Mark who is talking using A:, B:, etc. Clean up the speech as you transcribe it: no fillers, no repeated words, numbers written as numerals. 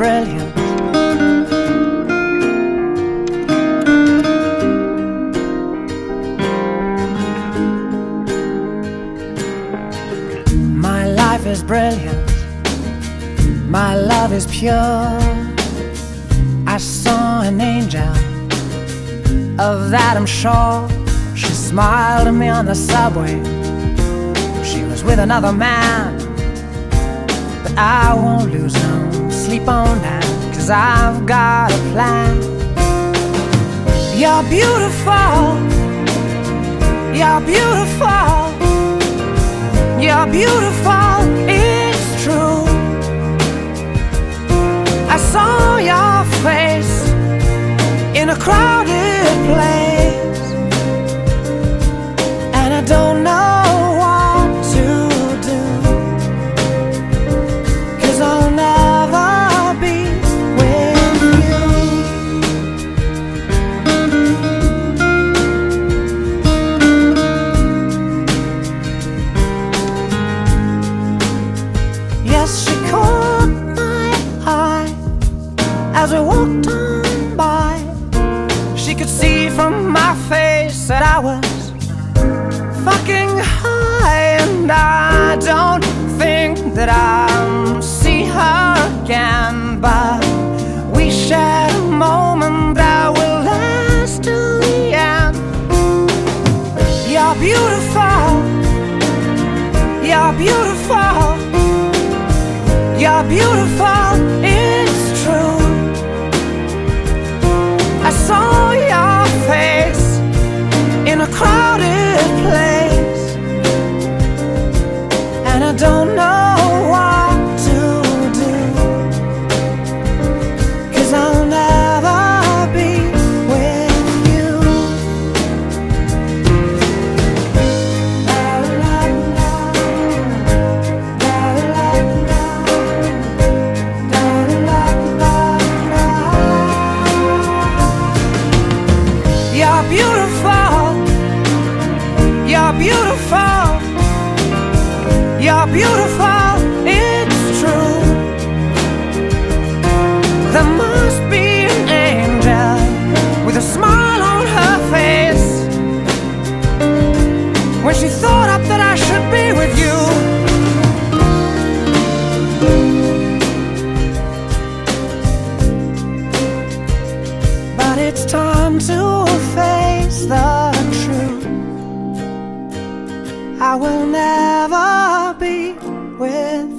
A: brilliant. My life is brilliant. My love is pure. I saw an angel, of that I'm sure. She smiled at me on the subway. She was with another man, but I won't lose no sleep on that, 'cause I've got a plan. You're beautiful. You're beautiful. You're beautiful, it's true. I saw your face in a crowded place, and I don't know what to do, 'cause I'll never be with you. Yes, she caught my eye as we walked on by. She could see from my face that I was fucking high, and I don't think that I'll see her again, but we shared a moment that will last till the end. You're beautiful. You're beautiful. You're beautiful, it's true. I saw your face in a crowded place, and I don't know what to do, 'cause I'll never be with you. You're beautiful. You're beautiful. You're beautiful, it's true. There must be an angel with a smile on her face when she thought up that I should be with you. But it's time to face the truth. I will never be with